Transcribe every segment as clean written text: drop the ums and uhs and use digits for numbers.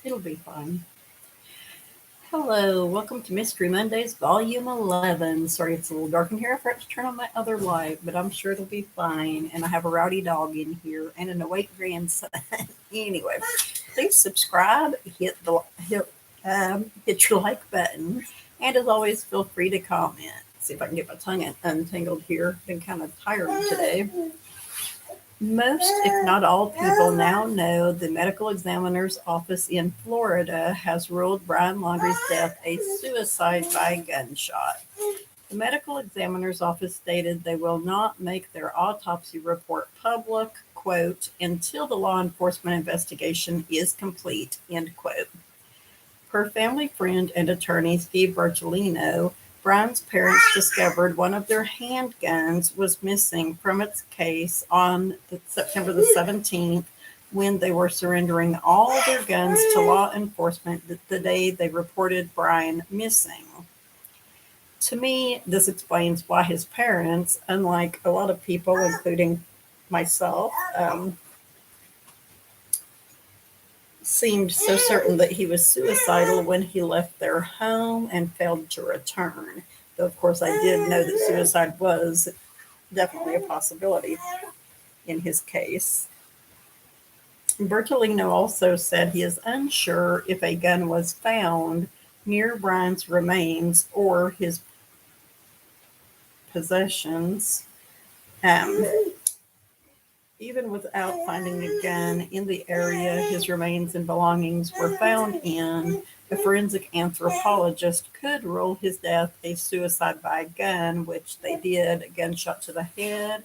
It'll be fun. Hello, welcome to Mystery Mondays, Volume 11. Sorry it's a little dark in here. I forgot to turn on my other light, but I'm sure it'll be fine. And I have a rowdy dog in here and an awake grandson. Anyway, please subscribe, hit your like button, and as always, feel free to comment. See if I can get my tongue untangled here. Been kind of tired today. Most, if not all, people now know the medical examiner's office in Florida has ruled Brian Laundrie's death a suicide by gunshot. The medical examiner's office stated they will not make their autopsy report public, quote, until the law enforcement investigation is complete, end quote. Per family friend and attorney Steve Bertolino, Brian's parents discovered one of their handguns was missing from its case on September the 17th when they were surrendering all their guns to law enforcement the day they reported Brian missing. To me, this explains why his parents, unlike a lot of people, including myself, seemed so certain that he was suicidal when he left their home and failed to return. Though, of course, I did know that suicide was definitely a possibility in his case. Bertolino also said he is unsure if a gun was found near Brian's remains or his possessions. Even without finding a gun in the area his remains and belongings were found in, a forensic anthropologist could rule his death a suicide by gun, which they did, a gunshot to the head,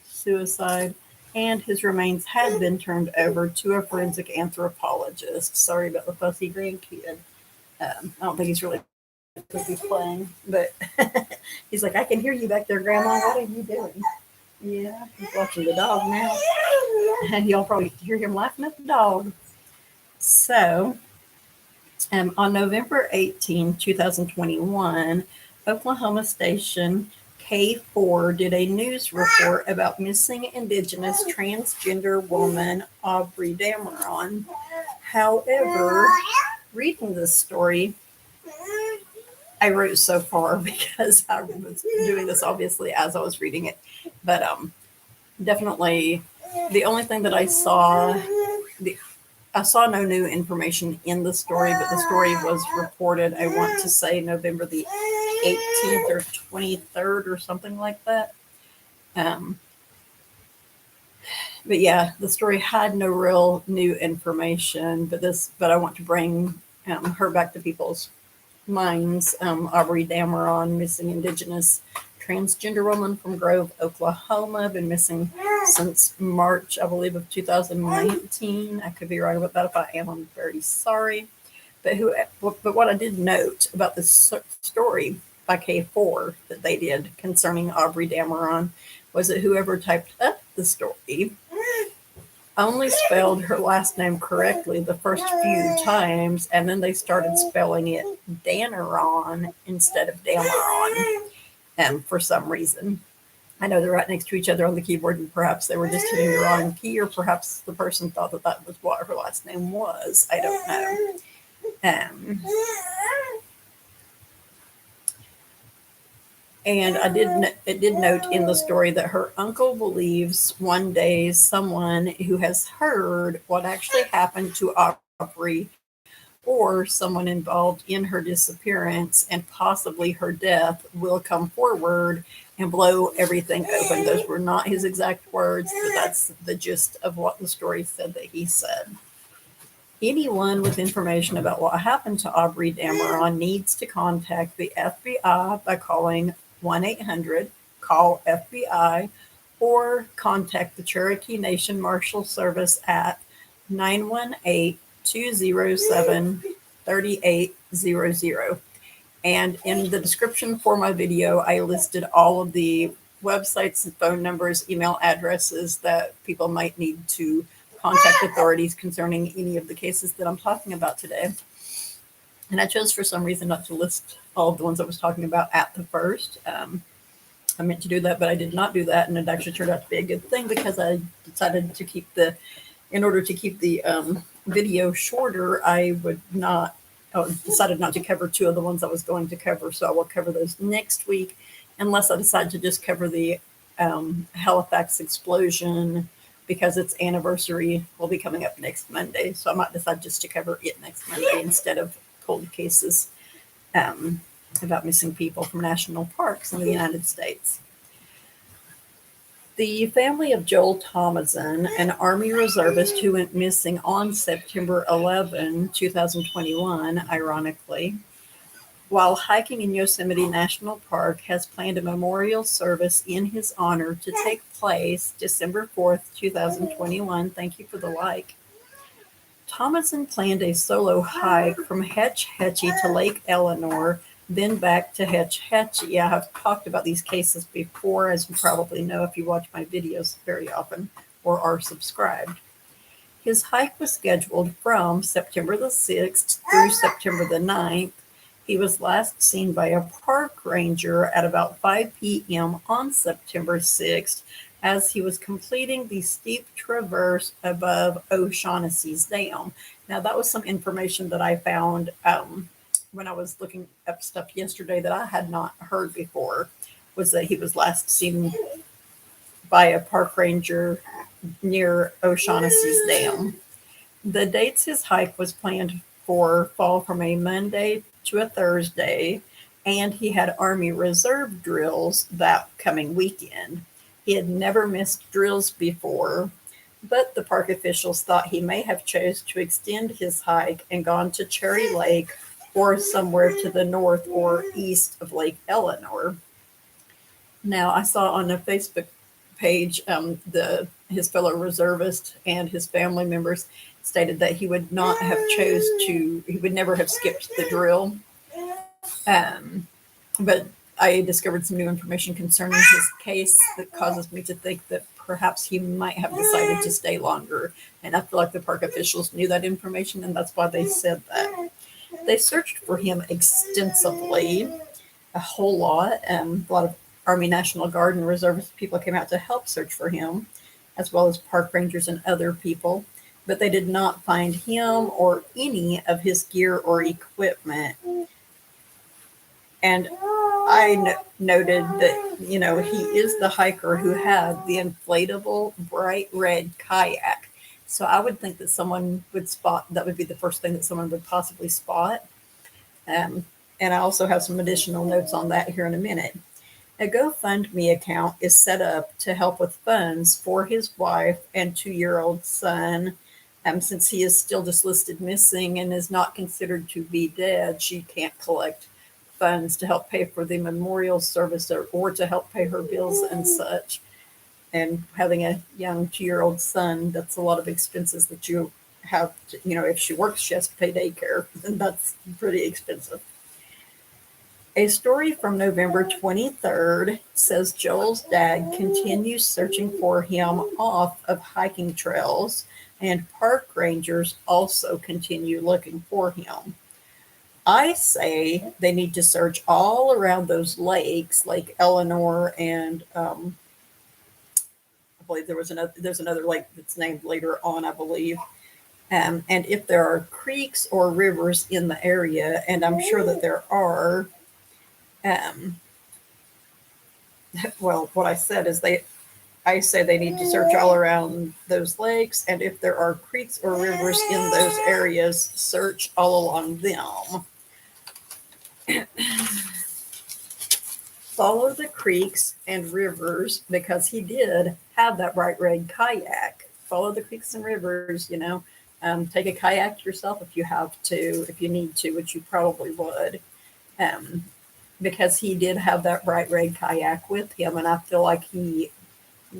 suicide, and his remains had been turned over to a forensic anthropologist. Sorry about the fussy grandkid. I don't think he's really supposed to be playing, but he's like, I can hear you back there, Grandma. What are you doing? Yeah, he's watching the dog now. And y'all probably hear him laughing at the dog. So, on November 18, 2021, Oklahoma station K4 did a news report about missing Indigenous transgender woman Aubrey Dameron. However, reading this story, I wrote so far because I was doing this obviously as I was reading it. But definitely the only thing that I saw no new information in the story, but the story was reported, I want to say November the 18th or 23rd or something like that. But yeah, the story had no real new information, but I want to bring her back to people's minds. Aubrey Dameron, missing Indigenous transgender woman from Grove, Oklahoma, been missing since March, I believe, of 2019. I could be wrong about that. If I am, I'm very sorry. But what I did note about this story by K4 that they did concerning Aubrey Dameron was that whoever typed up the story only spelled her last name correctly the first few times, and then they started spelling it Daneron instead of Dameron, for some reason. I know they're right next to each other on the keyboard, and perhaps they were just hitting the wrong key, or perhaps the person thought that was what her last name was. I don't know. And it did note in the story that her uncle believes one day someone who has heard what actually happened to Aubrey or someone involved in her disappearance and possibly her death will come forward and blow everything open. Those were not his exact words, but that's the gist of what the story said that he said. Anyone with information about what happened to Aubrey Dameron needs to contact the FBI by calling 1-800-CALL-FBI or contact the Cherokee Nation Marshal Service at 918-207-3800. And in the description for my video, I listed all of the websites and phone numbers, email addresses that people might need to contact authorities concerning any of the cases that I'm talking about today. And I chose for some reason not to list all of the ones I was talking about at the first. I meant to do that, but I did not do that. And it actually turned out to be a good thing because I decided to keep in order to keep the video shorter, I decided not to cover two of the ones I was going to cover, so I will cover those next week, unless I decide to just cover the Halifax explosion because its anniversary will be coming up next Monday. So I might decide just to cover it next Monday instead of cold cases about missing people from national parks in the United States. The family of Joel Thomason, an Army reservist who went missing on September 11, 2021, ironically, while hiking in Yosemite National Park, has planned a memorial service in his honor to take place December 4th, 2021. Thank you for the like. Thomason planned a solo hike from Hetch Hetchy to Lake Eleanor, then back to Hetch Hetchy. I have talked about these cases before, as you probably know if you watch my videos very often or are subscribed. His hike was scheduled from September the 6th through September the 9th. He was last seen by a park ranger at about 5 p.m. on September 6th as he was completing the steep traverse above O'Shaughnessy's Dam. Now, that was some information that I found when I was looking up stuff yesterday that I had not heard before, was that he was last seen by a park ranger near O'Shaughnessy's Dam. The dates his hike was planned for fall from a Monday to a Thursday, and he had Army Reserve drills that coming weekend. He had never missed drills before, but the park officials thought he may have chose to extend his hike and gone to Cherry Lake or somewhere to the north or east of Lake Eleanor. Now, I saw on a Facebook page his fellow reservist and his family members stated that he would not have he would never have skipped the drill. But I discovered some new information concerning his case that causes me to think that perhaps he might have decided to stay longer. And I feel like the park officials knew that information, and that's why they said that. They searched for him extensively, a whole lot. A lot of Army National Guard and reservist people came out to help search for him, as well as park rangers and other people. But they did not find him or any of his gear or equipment. And I noted that, he is the hiker who had the inflatable bright red kayak. So I would think that someone would that would be the first thing that someone would possibly spot. And I also have some additional notes on that here in a minute. A GoFundMe account is set up to help with funds for his wife and 2-year-old son. Since he is still just listed missing and is not considered to be dead, she can't collect funds to help pay for the memorial service or to help pay her bills and such. And having a young 2-year-old son, that's a lot of expenses that you have to, if she works, she has to pay daycare, and that's pretty expensive. A story from November 23rd says Joel's dad continues searching for him off of hiking trails, and park rangers also continue looking for him. I say they need to search all around those lakes, Lake Eleanor, and I believe there's another lake that's named later on, I believe. And if there are creeks or rivers in the area, and I'm sure that there are, well, what I said is I say they need to search all around those lakes, and if there are creeks or rivers in those areas, search all along them. Follow the creeks and rivers, because he did have that bright red kayak. Follow the creeks and rivers, take a kayak yourself if you have to, if you need to, which you probably would. Because he did have that bright red kayak with him, and I feel like he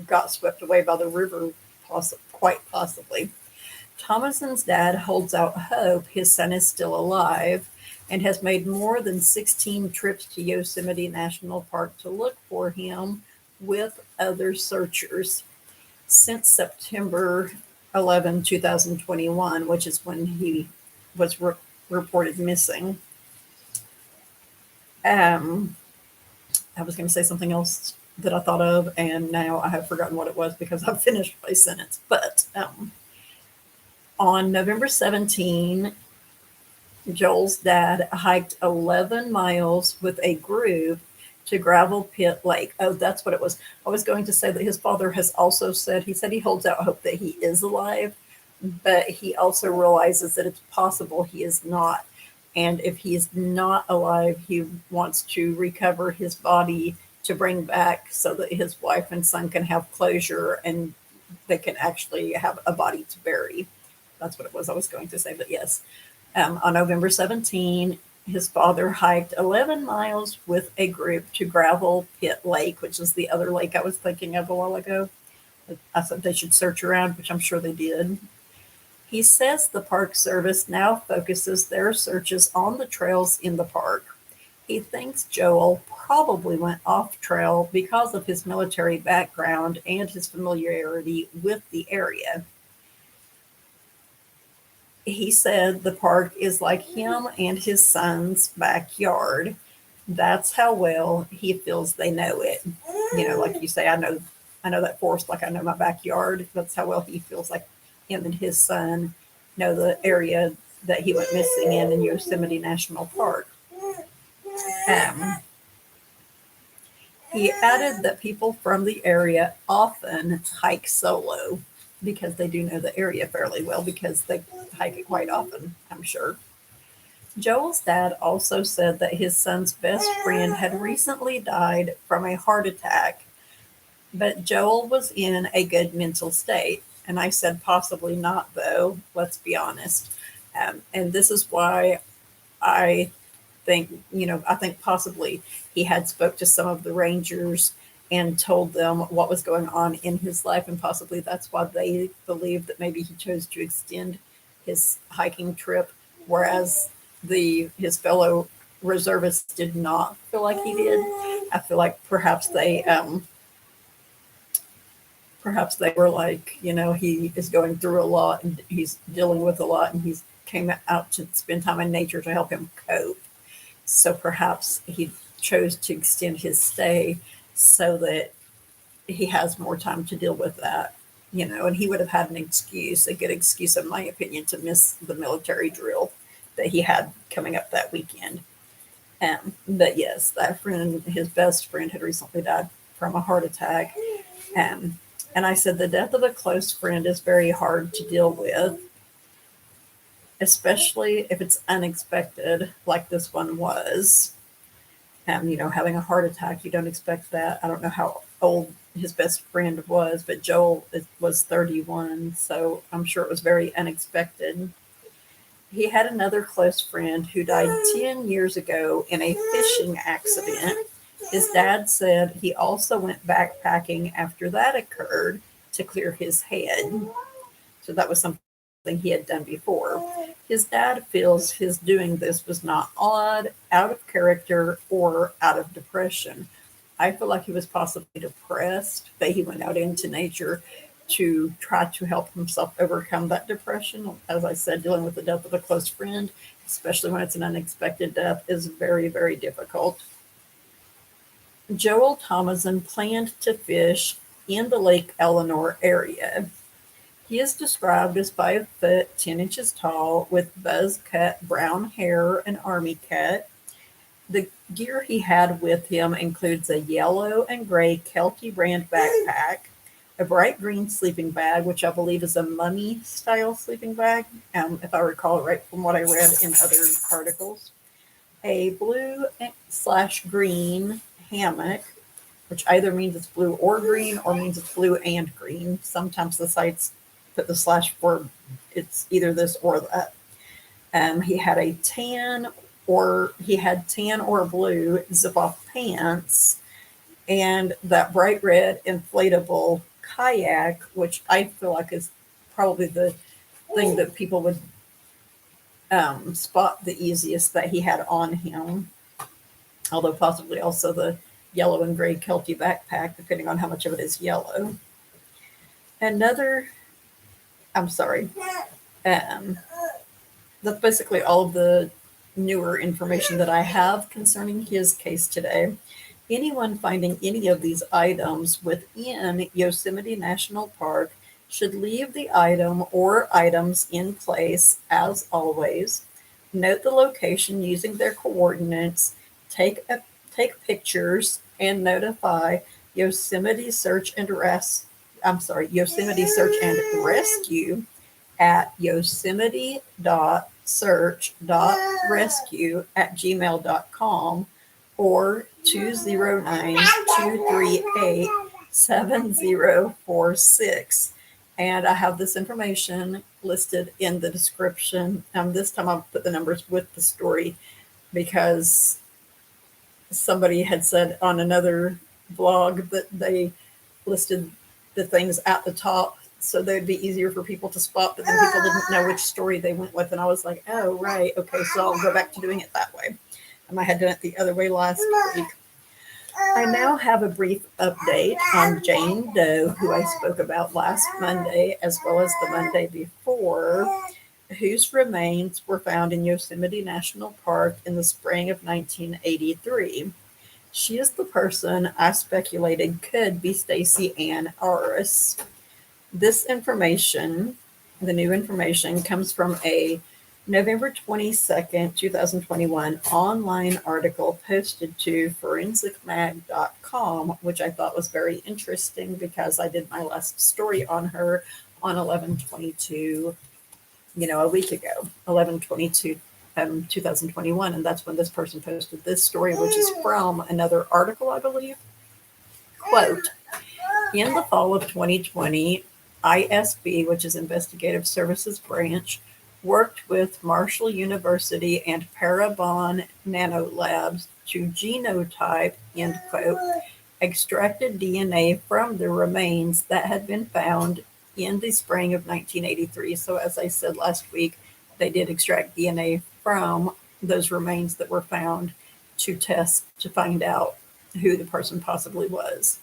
got swept away by the river, quite possibly. Thomason's dad holds out hope his son is still alive and has made more than 16 trips to Yosemite National Park to look for him with other searchers since September 11, 2021, which is when he was reported missing. I was going to say something else that I thought of, and now I have forgotten what it was because I finished my sentence. But On November 17, Joel's dad hiked 11 miles with a group to Gravel Pit Lake. Oh, that's what it was. I was going to say that his father has also said, he said he holds out hope that he is alive, but he also realizes that it's possible he is not. And if he is not alive, he wants to recover his body to bring back so that his wife and son can have closure and they can actually have a body to bury. That's what it was I was going to say, but yes. On November 17, his father hiked 11 miles with a group to Gravel Pit Lake, which is the other lake I was thinking of a while ago. I said they should search around, which I'm sure they did. He says the Park Service now focuses their searches on the trails in the park. He thinks Joel probably went off trail because of his military background and his familiarity with the area. He said the park is like him and his son's backyard. That's how well he feels they know it. Like you say, I know that forest like I know my backyard. That's how well he feels like him and his son know the area that he went missing in Yosemite National Park. Um, he added that people from the area often hike solo because they do know the area fairly well because they hike it quite often, I'm sure. Joel's dad also said that his son's best friend had recently died from a heart attack, but Joel was in a good mental state. And I said, possibly not, though, let's be honest. And this is why I I think possibly he had spoke to some of the rangers and told them what was going on in his life, and possibly that's why they believed that maybe he chose to extend his hiking trip, whereas his fellow reservists did not feel like he did. I feel like perhaps they were like, he is going through a lot and he's dealing with a lot, and he's came out to spend time in nature to help him cope. So perhaps he chose to extend his stay so that he has more time to deal with that, and he would have had a good excuse, in my opinion, to miss the military drill that he had coming up that weekend. But yes, that friend, his best friend, had recently died from a heart attack. And I said the death of a close friend is very hard to deal with, especially if it's unexpected, like this one was. Having a heart attack, you don't expect that. I don't know how old his best friend was, but Joel was 31, so I'm sure it was very unexpected. He had another close friend who died 10 years ago in a fishing accident. His dad said he also went backpacking after that occurred to clear his head. So that was something he had done before. His dad feels his doing this was not odd, out of character, or out of depression. I feel like he was possibly depressed, but he went out into nature to try to help himself overcome that depression. As I said, dealing with the death of a close friend, especially when it's an unexpected death, is very, very difficult. Joel Thomason planned to fish in the Lake Eleanor area. He is described as 5 foot 10 inches tall with buzz cut brown hair and army cut. The gear he had with him includes a yellow and gray Kelty brand backpack, a bright green sleeping bag, which I believe is a mummy style sleeping bag, if I recall right from what I read in other articles, a blue/green hammock, which either means it's blue or green or means it's blue and green. Sometimes the sites put the slash for it's either this or that. He had tan or blue zip-off pants and that bright red inflatable kayak, which I feel like is probably the thing that people would spot the easiest that he had on him, although possibly also the yellow and gray Kelty backpack, depending on how much of it is yellow. That's basically all of the newer information that I have concerning his case today. Anyone finding any of these items within Yosemite National Park should leave the item or items in place as always. Note the location using their coordinates. Take pictures and notify Yosemite Search and Yosemite Search and Rescue at yosemite.search.rescue@gmail.com or 209-238-7046. And I have this information listed in the description. This time I'll put the numbers with the story because somebody had said on another blog that they listed the things at the top so they'd be easier for people to spot, but then people didn't know which story they went with. And I was like, oh, right. Okay, so I'll go back to doing it that way. I had done it the other way last week. I now have a brief update on Jane Doe, who I spoke about last Monday, as well as the Monday before, whose remains were found in Yosemite National Park in the spring of 1983. She is the person I speculated could be Stacey Ann Arras. This information, the new information, comes from a November 22nd, 2021 online article posted to forensicmag.com, which I thought was very interesting because I did my last story on her on 11/22, a week ago, 11/22, 2021. And that's when this person posted this story, which is from another article, I believe. Quote, in the fall of 2020, ISB, which is Investigative Services Branch, worked with Marshall University and Parabon Nanolabs to genotype, end quote, extracted DNA from the remains that had been found in the spring of 1983. So as I said last week, they did extract DNA from those remains that were found to test to find out who the person possibly was.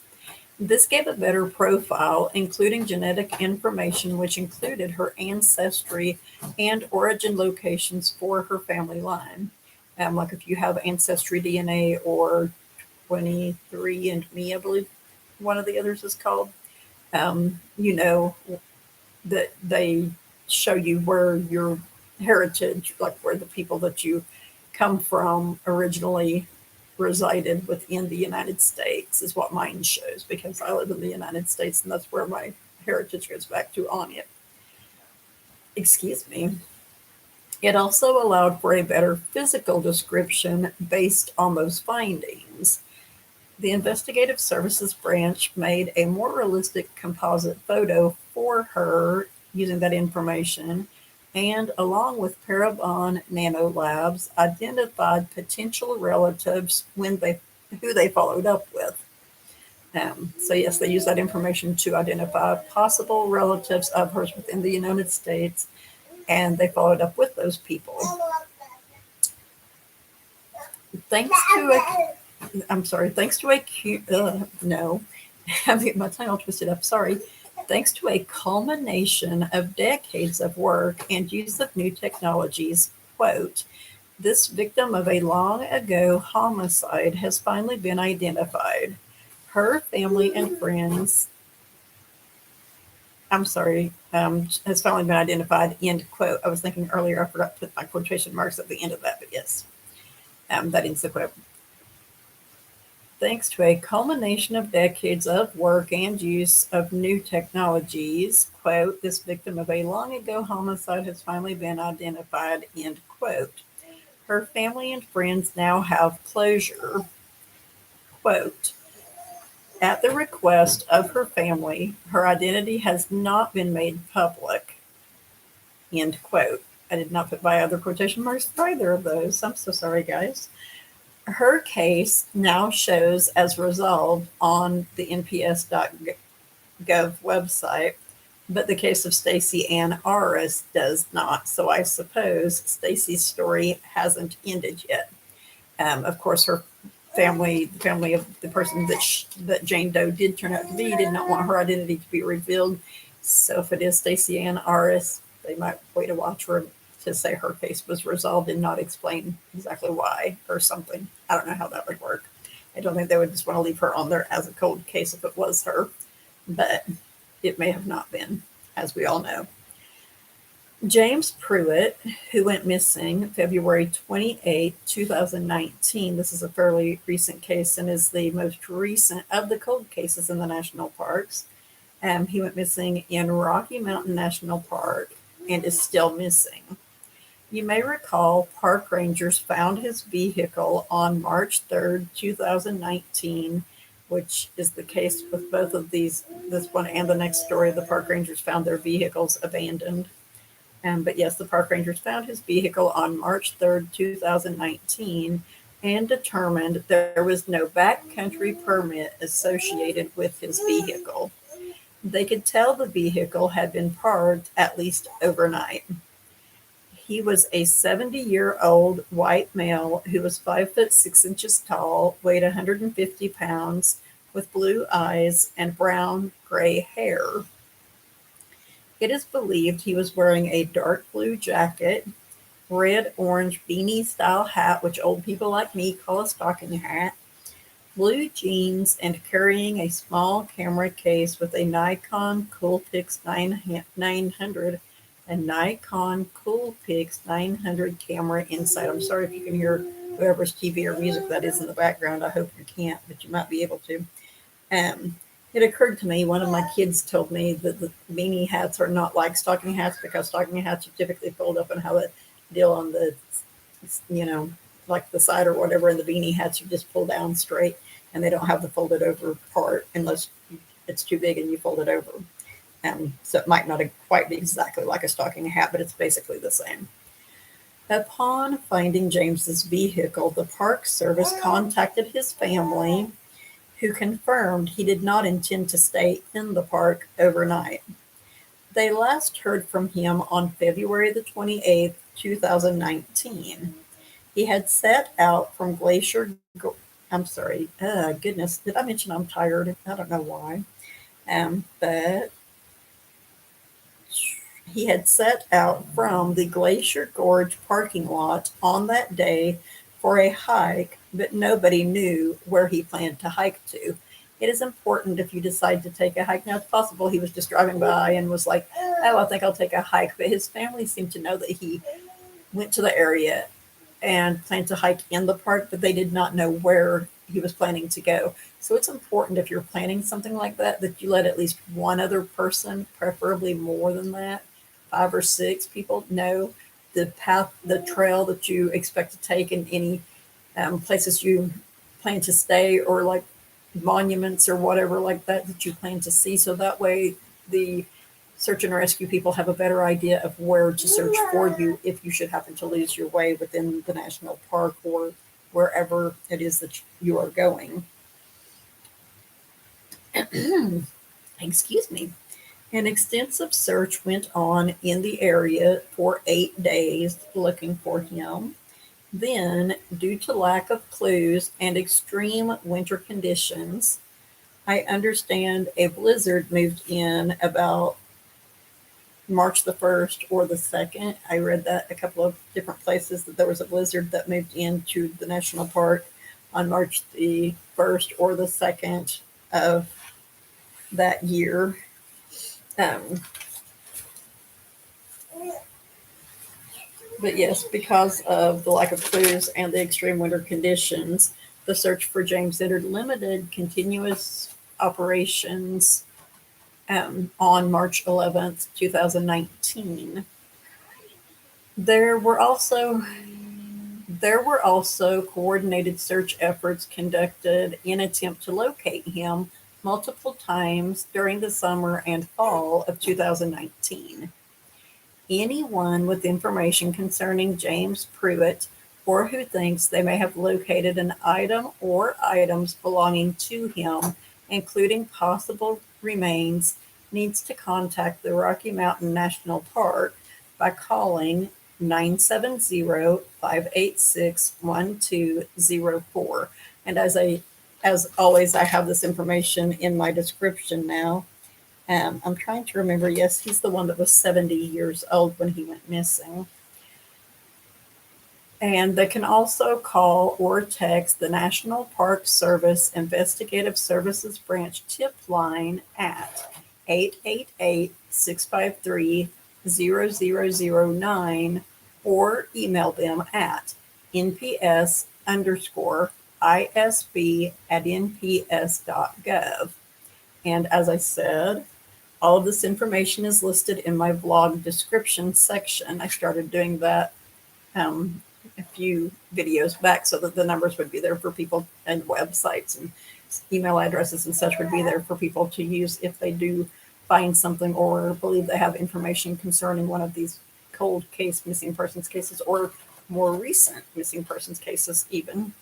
This gave a better profile, including genetic information, which included her ancestry and origin locations for her family line. Like if you have Ancestry DNA or 23andMe, I believe one of the others is called, you know that they show you where your heritage, like where the people that you come from originally resided within the United States, is what mine shows, because I live in the United States and that's where my heritage goes back to on it. Excuse me. It also allowed for a better physical description based on those findings. The Investigative Services Branch made a more realistic composite photo for her using that information, and along with Parabon Nanolabs, identified potential relatives who they followed up with. So yes, they used that information to identify possible relatives of hers within the United States, and they followed up with those people. Thanks to a I'm getting my tongue all twisted up. Sorry. Thanks to a culmination of decades of work and use of new technologies, quote, this victim of a long ago homicide has finally been identified. Her family and friends, has finally been identified, end quote. I was thinking earlier, I forgot to put my quotation marks at the end of that, but yes, that ends the quote. Thanks to a culmination of decades of work and use of new technologies, quote, this victim of a long ago homicide has finally been identified, end quote. Her family and friends now have closure, quote. At the request of her family, her identity has not been made public, end quote. I did not put my other quotation marks for either of those. I'm so sorry, guys. Her case now shows as resolved on the nps.gov website, but the case of Stacey Ann Arras does not. So I suppose Stacey's story hasn't ended yet. Of course, her family, the family of the person that Jane Doe did turn out to be, did not want her identity to be revealed. So if it is Stacey Ann Arras, they might wait a watch for her to say her case was resolved and not explain exactly why or something. I don't know how that would work. I don't think they would just want to leave her on there as a cold case if it was her, but it may have not been. as we all know. James Pruitt, who went missing February 28, 2019. This is a fairly recent case and is the most recent of the cold cases in the national parks. He went missing in Rocky Mountain National Park and is still missing. You may recall park rangers found his vehicle on March 3rd, 2019, which is the case with both of these, this one and the next story. The park rangers found their vehicles abandoned. But yes, the park rangers found his vehicle on March 3rd, 2019, and determined there was no backcountry permit associated with his vehicle. They could tell the vehicle had been parked at least overnight. He was a 70-year-old white male who was 5 foot 6 inches tall, weighed 150 pounds, with blue eyes and brown gray hair. It is believed he was wearing a dark blue jacket, red-orange beanie-style hat, which old people like me call a stocking hat, blue jeans, and carrying a small camera case with a Nikon Coolpix 900 and Nikon Coolpix 900 camera inside. I'm sorry if you can hear whoever's TV or music that is in the background. I hope you can't, but you might be able to. It occurred to me, one of my kids told me that the beanie hats are not like stocking hats because stocking hats are typically fold up and have a deal on the, like the side or whatever, and the beanie hats you just pull down straight, and they don't have the folded over part unless it's too big and you fold it over. So it might not quite be exactly like a stocking hat, but it's basically the same. Upon finding James's vehicle, the Park Service contacted his family, who confirmed he did not intend to stay in the park overnight. They last heard from him on February the 28th, 2019. He had set out from goodness, did I mention I'm tired? I don't know why. But he had set out from the Glacier Gorge parking lot on that day for a hike, but nobody knew where he planned to hike to. It is important if you decide to take a hike. Now, it's possible he was just driving by and was like, oh, I think I'll take a hike. But his family seemed to know that he went to the area and planned to hike in the park, but they did not know where he was planning to go. So it's important if you're planning something like that, that you let at least one other person, preferably more than that, 5 or 6 people, know the path, the trail that you expect to take, and any places you plan to stay, or like monuments or whatever like that you plan to see. So that way the search and rescue people have a better idea of where to search for you if you should happen to lose your way within the national park or wherever it is that you are going. Excuse me. An extensive search went on in the area for 8 days looking for him. Then, due to lack of clues and extreme winter conditions, I understand a blizzard moved in about March the 1st or the 2nd. I read that a couple of different places, that there was a blizzard that moved into the national park on March the 1st or the 2nd of that year. But yes, because of the lack of clues and the extreme winter conditions, the search for James entered limited continuous operations on March 11th, 2019. There were also coordinated search efforts conducted in attempt to locate him multiple times during the summer and fall of 2019. Anyone with information concerning James Pruitt, or who thinks they may have located an item or items belonging to him, including possible remains, needs to contact the Rocky Mountain National Park by calling 970-586-1204. And as always, I have this information in my description now. I'm trying to remember. Yes, he's the one that was 70 years old when he went missing. And they can also call or text the National Park Service Investigative Services Branch tip line at 888-653-0009 or email them at nps_isb@nps.gov. And as I said, all of this information is listed in my blog description section. I started doing that a few videos back so that the numbers would be there for people, and websites and email addresses and such would be there for people to use if they do find something or believe they have information concerning one of these cold case missing persons cases or more recent missing persons cases even.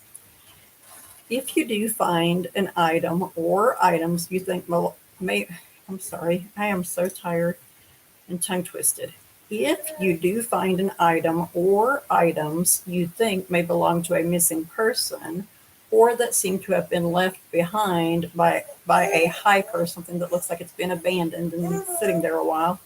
If you do find an item or items you think I'm sorry, I am so tired and tongue twisted. If you do find an item or items you think may belong to a missing person or that seem to have been left behind by a hiker, something that looks like it's been abandoned and sitting there a while,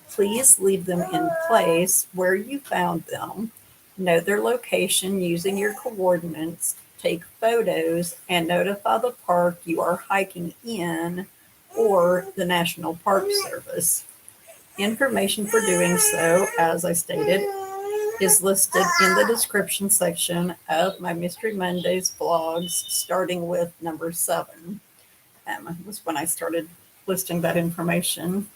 please leave them in place where you found them. Note their location using your coordinates, take photos, and notify the park you are hiking in or the National Park Service. Information for doing so, as I stated, is listed in the description section of my Mystery Mondays vlogs, starting with number 7. Was when I started listing that information.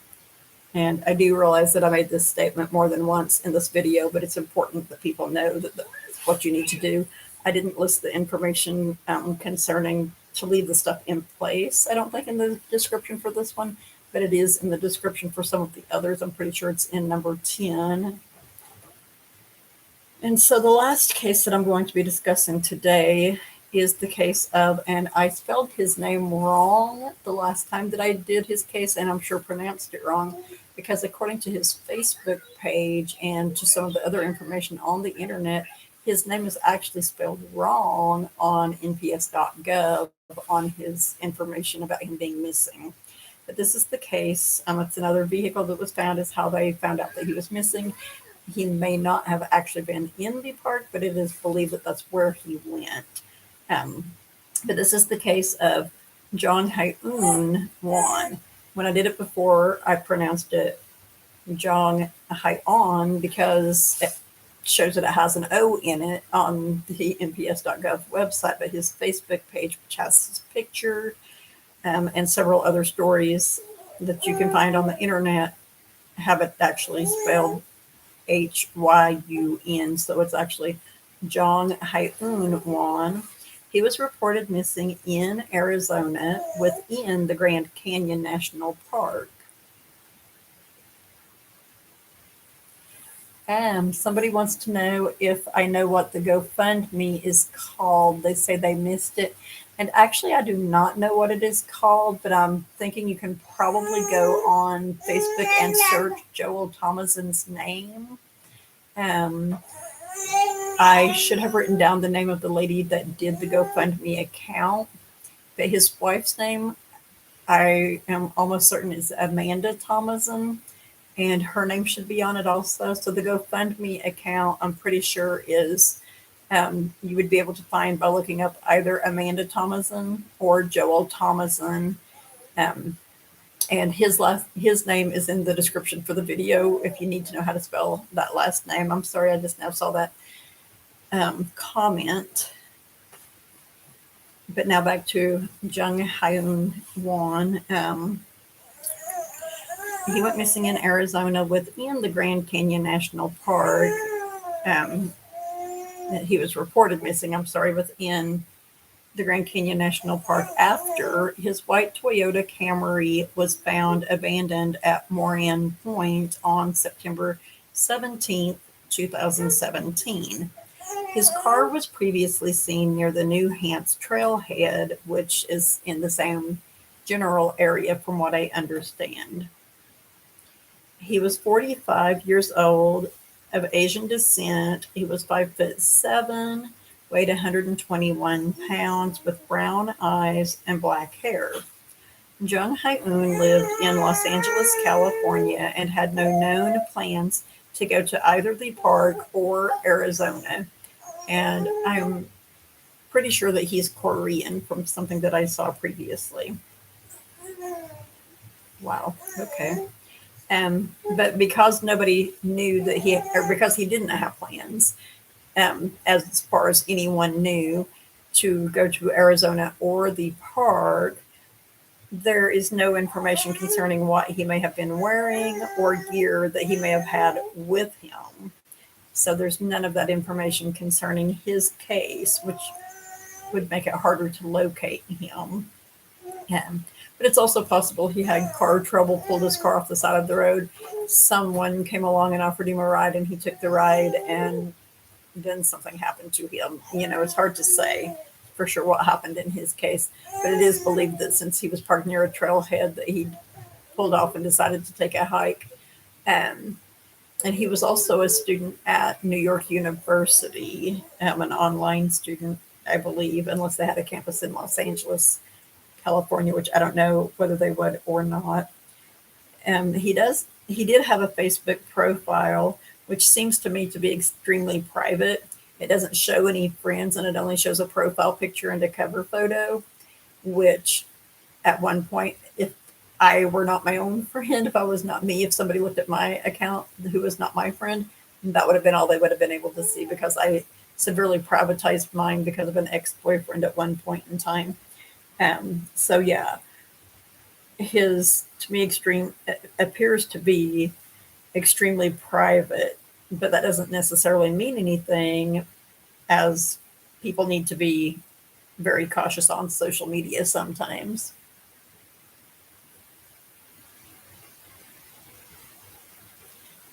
And I do realize that I made this statement more than once in this video, but it's important that people know that that's what you need to do. I didn't list the information concerning to leave the stuff in place, I don't think, in the description for this one, but it is in the description for some of the others. I'm pretty sure it's in number 10. And so the last case that I'm going to be discussing today is the case of, and I spelled his name wrong the last time that I did his case, and I'm sure pronounced it wrong, because according to his Facebook page and to some of the other information on the internet, his name is actually spelled wrong on nps.gov on his information about him being missing. But this is the case. It's another vehicle that was found, is how they found out that he was missing. He may not have actually been in the park, but it is believed that that's where he went. But this is the case of John Hyun Won. When I did it before, I pronounced it Jong Hyun because it shows that it has an O in it on the nps.gov website, but his Facebook page, which has his picture and several other stories that you can find on the internet, have it actually spelled Hyun. So it's actually Jong Hyun Won. He was reported missing in Arizona within the Grand Canyon National Park. Somebody wants to know if I know what the GoFundMe is called. They say they missed it. And actually, I do not know what it is called, but I'm thinking you can probably go on Facebook and search Joel Thomason's name. I should have written down the name of the lady that did the GoFundMe account, but his wife's name, I am almost certain, is Amanda Thomason, and her name should be on it also. So the GoFundMe account, I'm pretty sure, is you would be able to find by looking up either Amanda Thomason or Joel Thomason. And his name is in the description for the video if you need to know how to spell that last name. I'm sorry, I just now saw that comment. But now back to Jung Hyun Won. He went missing in Arizona within the Grand Canyon National Park. He was reported missing, within the Grand Canyon National Park after his white Toyota Camry was found abandoned at Moran Point on September 17th, 2017. His car was previously seen near the New Hants Trailhead, which is in the same general area from what I understand. He was 45 years old, of Asian descent. He was 5'7", weighed 121 pounds, with brown eyes and black hair. Jung Hyun lived in Los Angeles, California, and had no known plans to go to either the park or Arizona. And I'm pretty sure that he's Korean from something that I saw previously. Wow. Okay. But because nobody knew that or because he didn't have plans, as far as anyone knew, to go to Arizona or the park, there is no information concerning what he may have been wearing or gear that he may have had with him. So there's none of that information concerning his case, which would make it harder to locate him. But it's also possible he had car trouble, pulled his car off the side of the road. Someone came along and offered him a ride, and he took the ride, and then something happened to him. It's hard to say for sure what happened in his case, but it is believed that since he was parked near a trailhead, that he pulled off and decided to take a hike. Um, and he was also a student at New York University, an online student, I believe, unless they had a campus in Los Angeles, California, which I don't know whether they would or not. He did have a Facebook profile, which seems to me to be extremely private. It doesn't show any friends, and it only shows a profile picture and a cover photo, which at one point, if I were not my own friend, if I was not me, if somebody looked at my account who was not my friend, that would have been all they would have been able to see, because I severely privatized mine because of an ex-boyfriend at one point in time. So yeah, his, to me, extreme appears to be extremely private, but that doesn't necessarily mean anything, as people need to be very cautious on social media sometimes.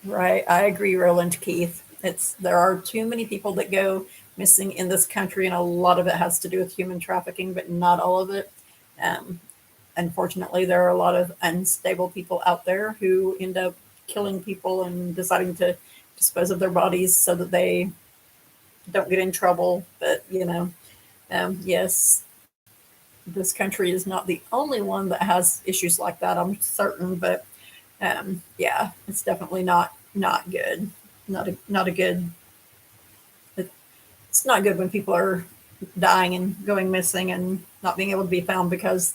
Right. I agree, Roland Keith. There are too many people that go missing in this country, and a lot of it has to do with human trafficking, but not all of it. Um, Unfortunately, there are a lot of unstable people out there who end up killing people and deciding to dispose of their bodies so that they don't get in trouble. But yes, this country is not the only one that has issues like that, I'm certain. But yeah, it's definitely not good. Not a good. It's not good when people are dying and going missing and not being able to be found because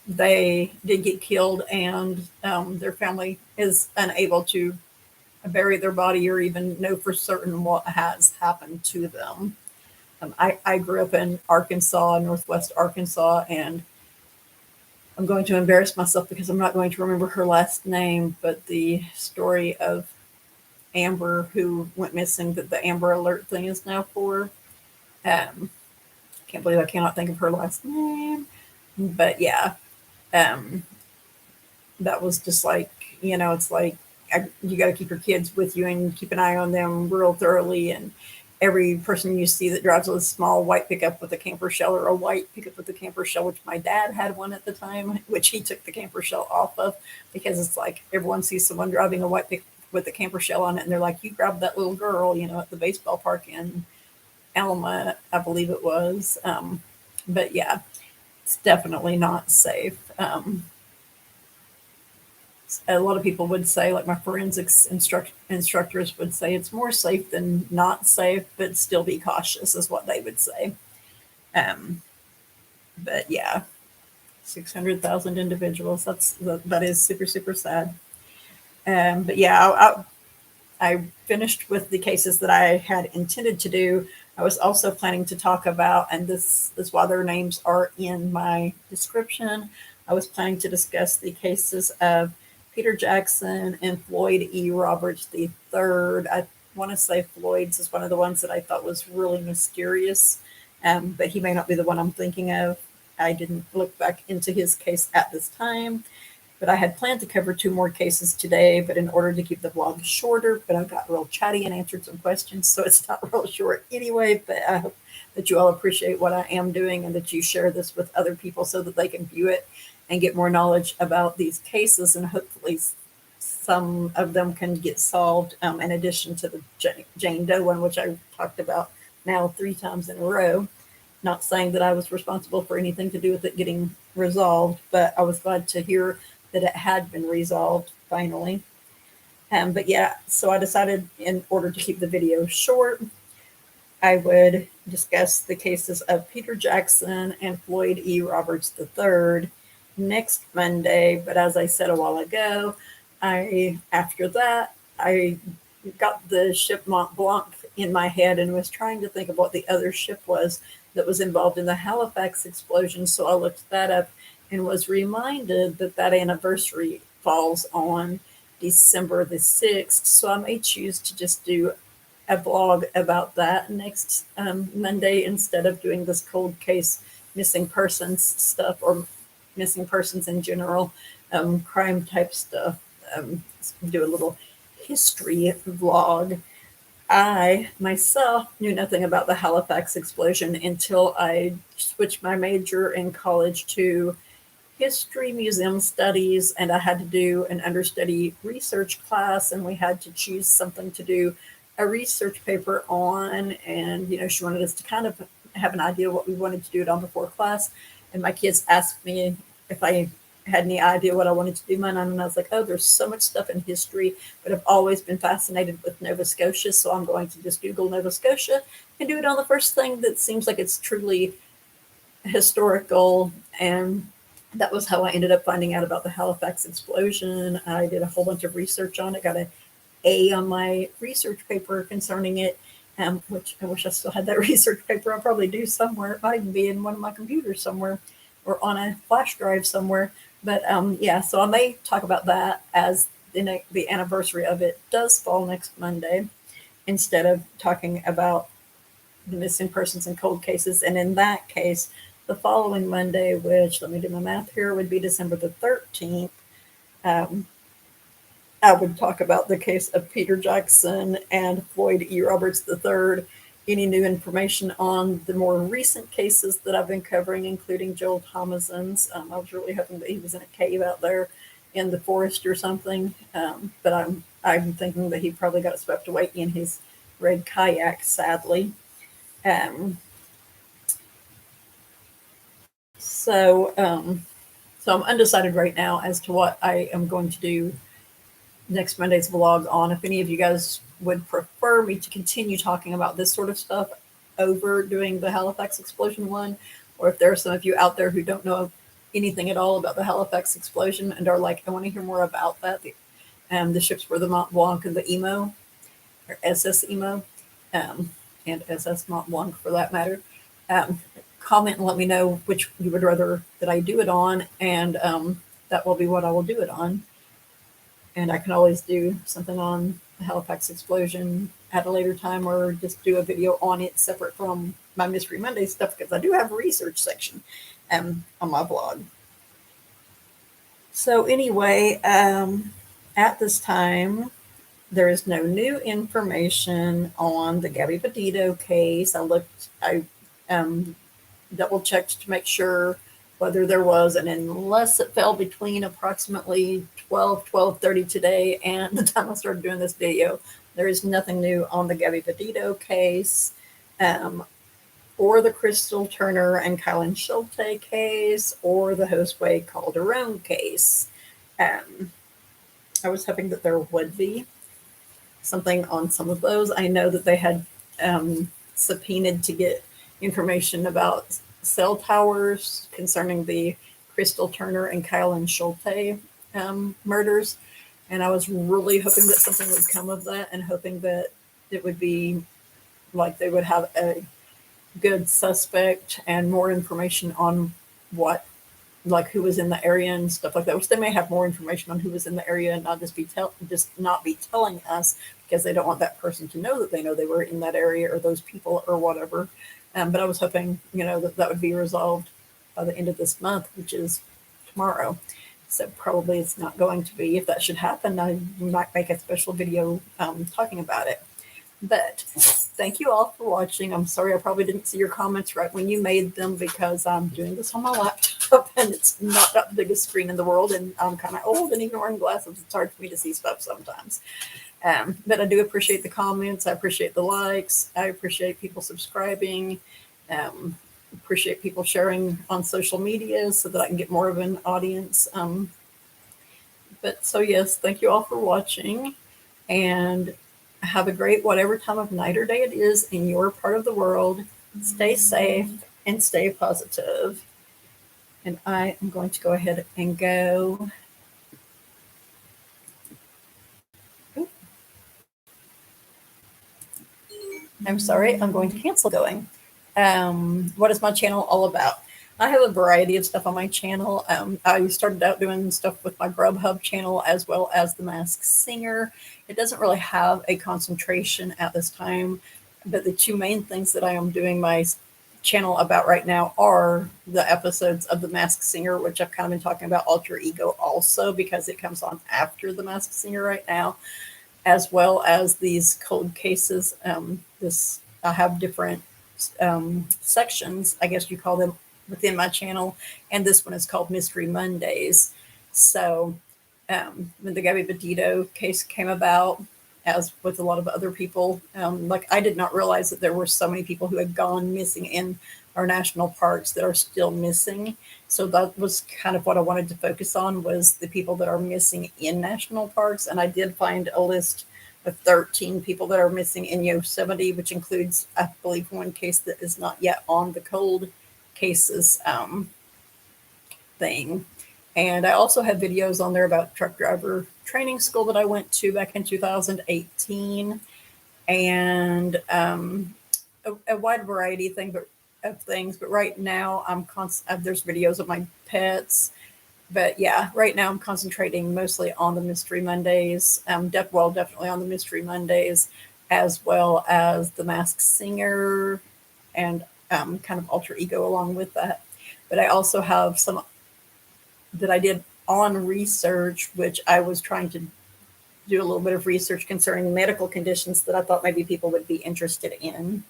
they did get killed, and their family is unable to bury their body or even know for certain what has happened to them. I grew up in Arkansas, Northwest Arkansas, and I'm going to embarrass myself because I'm not going to remember her last name, but the story of Amber, who went missing, that the Amber Alert thing is now for. Um, can't believe I cannot think of her last name. But yeah, um, that was just like, it's like you got to keep your kids with you and keep an eye on them real thoroughly. And every person you see that drives a small white pickup with a camper shell, or a white pickup with a camper shell, which my dad had one at the time, which he took the camper shell off of, because it's like everyone sees someone driving a white pickup with a camper shell on it, and they're like, you grabbed that little girl, at the baseball park in Alma, I believe it was. But yeah, it's definitely not safe. A lot of people would say, like my forensics instructors would say, it's more safe than not safe, but still be cautious, is what they would say. Um, but yeah, 600,000 individuals. That is super, super sad. But yeah, I finished with the cases that I had intended to do. I was also planning to talk about, and this is why their names are in my description, I was planning to discuss the cases of Peter Jackson and Floyd E. Roberts III. I want to say Floyd's is one of the ones that I thought was really mysterious, but he may not be the one I'm thinking of. I didn't look back into his case at this time. But I had planned to cover two more cases today, but in order to keep the vlog shorter, but I got real chatty and answered some questions, so it's not real short anyway. But I hope that you all appreciate what I am doing, and that you share this with other people so that they can view it and get more knowledge about these cases, and hopefully some of them can get solved, in addition to the Jane Doe one, which I talked about now 3 times in a row. Not saying that I was responsible for anything to do with it getting resolved, but I was glad to hear that it had been resolved finally. But yeah, so I decided, in order to keep the video short, I would discuss the cases of Peter Jackson and Floyd E. Roberts III. next Monday. But as I said a while ago, after that I got the ship Mont Blanc in my head and was trying to think of what the other ship was that was involved in the Halifax explosion. So I looked that up and was reminded that that anniversary falls on December the 6th. So I may choose to just do a blog about that next Monday instead of doing this cold case missing persons stuff or missing persons in general, crime type stuff. Do a little history vlog. I myself knew nothing about the Halifax explosion until I switched my major in college to history museum studies, and I had to do an understudy research class, and we had to choose something to do a research paper on. And she wanted us to kind of have an idea what we wanted to do it on before class. And my kids asked me if I had any idea what I wanted to do mine on, and I was like, oh, there's so much stuff in history, but I've always been fascinated with Nova Scotia, so I'm going to just Google Nova Scotia and do it on the first thing that seems like it's truly historical. And that was how I ended up finding out about the Halifax explosion. I did a whole bunch of research on it, got an A on my research paper concerning it, which I wish I still had that research paper. I probably do somewhere. It might even be in one of my computers somewhere or on a flash drive somewhere. But yeah, so I may talk about that as the anniversary of it does fall next Monday instead of talking about the missing persons and cold cases. And in that case, the following Monday, which let me do my math here, would be December the 13th, I would talk about the case of Peter Jackson and Floyd E. Roberts III, any new information on the more recent cases that I've been covering, including Joel Thomason's. I was really hoping that he was in a cave out there in the forest or something, but I'm thinking that he probably got swept away in his red kayak, sadly. So I'm undecided right now as to what I am going to do next Monday's vlog on. If any of you guys would prefer me to continue talking about this sort of stuff over doing the Halifax explosion one, or if there are some of you out there who don't know anything at all about the Halifax explosion and are like, I want to hear more about that. The ships were the Mont Blanc and the Emo, or SS Emo, and SS Mont Blanc for that matter. Comment and let me know which you would rather that I do it on, and that will be what I will do it on. And I can always do something on the Halifax explosion at a later time, or just do a video on it separate from my Mystery Monday stuff, because I do have a research section on my blog. So anyway, at this time, there is no new information on the Gabby Petito case. I double checked to make sure whether there was, and unless it fell between approximately 12:30 today and the time I started doing this video, there is nothing new on the Gabby Petito case, or the Crystal Turner and Kylan Schulte case, or the Josue Calderon case. I was hoping that there would be something on some of those. I know that they had subpoenaed to get information about cell towers concerning the Crystal Turner and Kylan Schulte murders. And I was really hoping that something would come of that, and hoping that it would be like they would have a good suspect and more information on what, like who was in the area and stuff like that, which they may have more information on who was in the area and not just not be telling us, because they don't want that person to know that they know they were in that area, or those people or whatever. But I was hoping, that would be resolved by the end of this month, which is tomorrow. So probably it's not going to be. If that should happen, I might make a special video talking about it. But thank you all for watching. I'm sorry I probably didn't see your comments right when you made them, because I'm doing this on my laptop and it's not got the biggest screen in the world, and I'm kind of old, and even wearing glasses, it's hard for me to see stuff sometimes. But I do appreciate the comments. I appreciate the likes. I appreciate people subscribing. Appreciate people sharing on social media so that I can get more of an audience. But so yes, thank you all for watching, and have a great whatever time of night or day it is in your part of the world. Stay safe and stay positive. And I am going to go ahead and go. I'm sorry, I'm going to cancel going. What is my channel all about? I have a variety of stuff on my channel. I started out doing stuff with my Grubhub channel as well as the Masked Singer. It doesn't really have a concentration at this time, but the two main things that I am doing my channel about right now are the episodes of the Masked Singer, which I've kind of been talking about Alter Ego also because it comes on after the Masked Singer right now, as well as these cold cases. I have different sections, I guess you call them, within my channel, and this one is called Mystery Mondays. So when the Gabby Petito case came about, as with a lot of other people, like I did not realize that there were so many people who had gone missing in our national parks that are still missing. So that was kind of what I wanted to focus on, was the people that are missing in national parks. And I did find a list of 13 people that are missing in Yosemite, which includes, I believe, one case that is not yet on the cold cases thing. And I also have videos on there about truck driver training school that I went to back in 2018, and a wide variety of things. But right now, there's videos of my pets. But yeah, right now I'm concentrating mostly on the Mystery Mondays. Definitely on the Mystery Mondays, as well as the Masked Singer, and kind of Alter Ego along with that. But I also have some that I did on research, which I was trying to do a little bit of research concerning medical conditions that I thought maybe people would be interested in.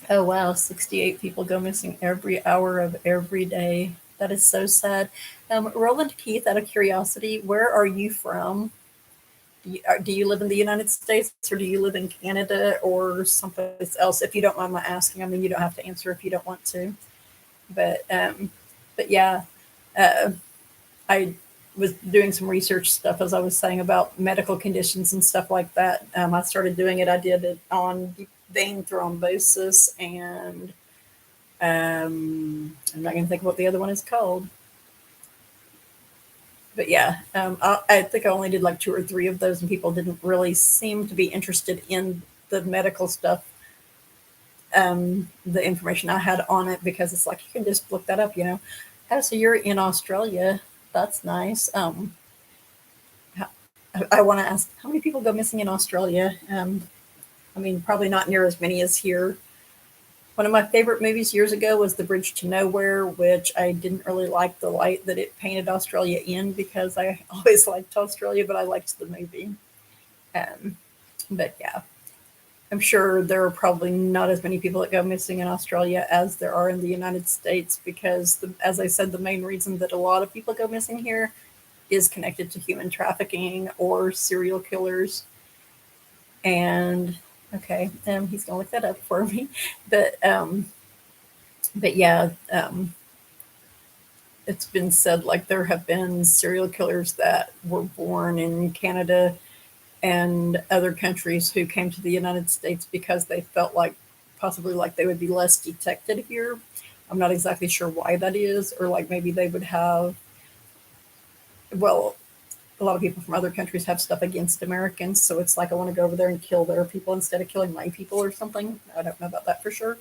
Oh wow, 68 people go missing every hour of every day. That is so sad. Roland Keith, out of curiosity, where are you from? Do you live in the United States, or do you live in Canada or someplace else? If you don't mind my asking, I mean, you don't have to answer if you don't want to. But yeah, uh, I was doing some research stuff, as I was saying, about medical conditions and stuff like that. I started doing it. I did it on deep vein thrombosis, and I'm not going to think of what the other one is called. But yeah, I think I only did like 2 or 3 of those, and people didn't really seem to be interested in the medical stuff, the information I had on it, because it's like you can just look that up, you know. Oh, so you're in Australia. That's nice. I want to ask, how many people go missing in Australia? I mean, probably not near as many as here. One of my favorite movies years ago was The Bridge to Nowhere, which I didn't really like the light that it painted Australia in, because I always liked Australia, but I liked the movie. Um, but yeah, I'm sure there are probably not as many people that go missing in Australia as there are in the United States, because, as I said, the main reason that a lot of people go missing here is connected to human trafficking or serial killers. And okay, he's gonna look that up for me. But yeah, it's been said like there have been serial killers that were born in Canada and other countries who came to the United States because they felt like, possibly like, they would be less detected here. I'm not exactly sure why that is, or like maybe they would have, well, a lot of people from other countries have stuff against Americans, so it's like I want to go over there and kill their people instead of killing my people or something. I don't know about that for sure.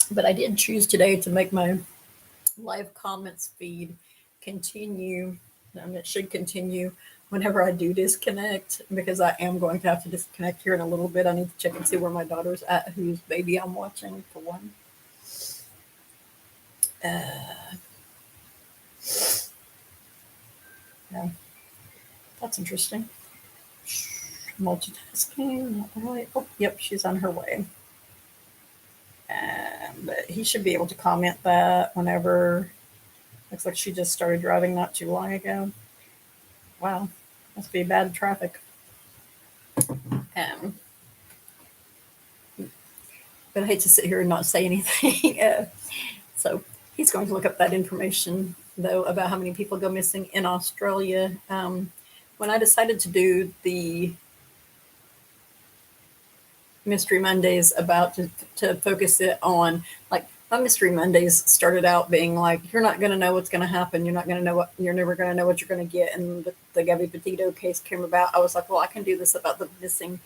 But I did choose today to make my live comments feed continue. It should continue whenever I do disconnect, because I am going to have to disconnect here in a little bit. I need to check and see where my daughter's at, whose baby I'm watching, for one. Yeah, that's interesting. Multitasking, not really. Oh, yep, she's on her way. But he should be able to comment that whenever. Looks like she just started driving not too long ago. Wow, must be bad traffic. Um, but I hate to sit here and not say anything. So he's going to look up that information, though, about how many people go missing in Australia. When I decided to do the Mystery Mondays about to focus it on, like, my Mystery Mondays started out being like, you're not going to know what's going to happen. You're not going to know what, you're never going to know what you're going to get. And the Gabby Petito case came about. I was like, well, I can do this about the missing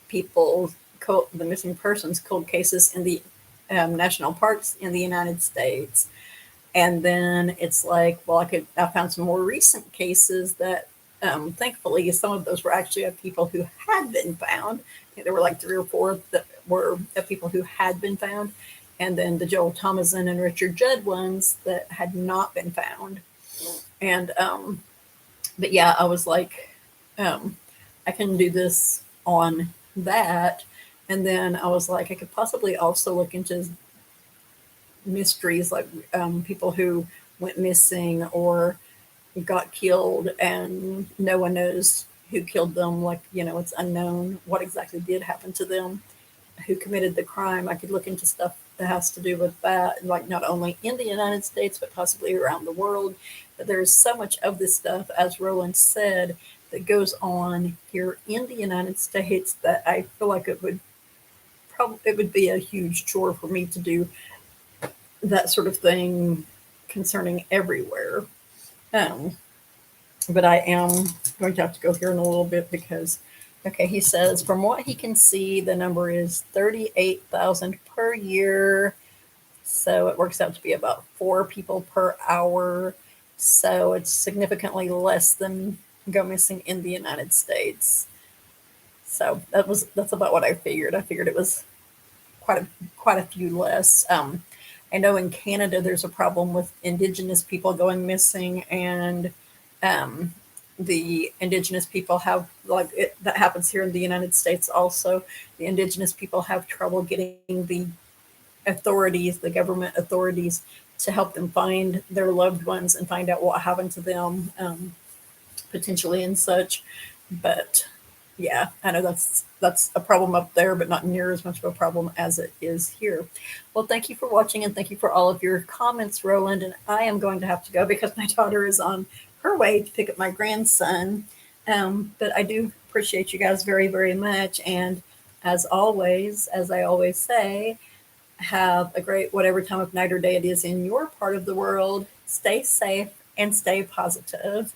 people, the missing persons cold cases in the national parks in the United States. And then it's like, well, I found some more recent cases that, thankfully, some of those were actually of people who had been found. There were like 3 or 4 that were of people who had been found. And then the Joel Thomason and Richard Judd ones that had not been found. And, but yeah, I was like, I can do this on that. And then I was like, I could possibly also look into mysteries, like people who went missing or got killed and no one knows who killed them. Like, it's unknown what exactly did happen to them, who committed the crime. I could look into stuff that has to do with that, like not only in the United States, but possibly around the world. But there's so much of this stuff, as Roland said, that goes on here in the United States that I feel like it would be a huge chore for me to do that sort of thing concerning everywhere. Um, but I am going to have to go here in a little bit because, okay, he says from what he can see, the number is 38,000 per year. So it works out to be about 4 people per hour. So it's significantly less than go missing in the United States. So that's about what I figured. I figured it was quite a few less. I know in Canada there's a problem with Indigenous people going missing, and um, the Indigenous people have, like, that happens here in the United States also. The Indigenous people have trouble getting the authorities, the government authorities, to help them find their loved ones and find out what happened to them, potentially and such. But yeah, I know that's a problem up there, but not near as much of a problem as it is here. Well, thank you for watching and thank you for all of your comments, Roland. And I am going to have to go because my daughter is on her way to pick up my grandson. But I do appreciate you guys very, very much. And as always, as I always say, have a great whatever time of night or day it is in your part of the world. Stay safe and stay positive.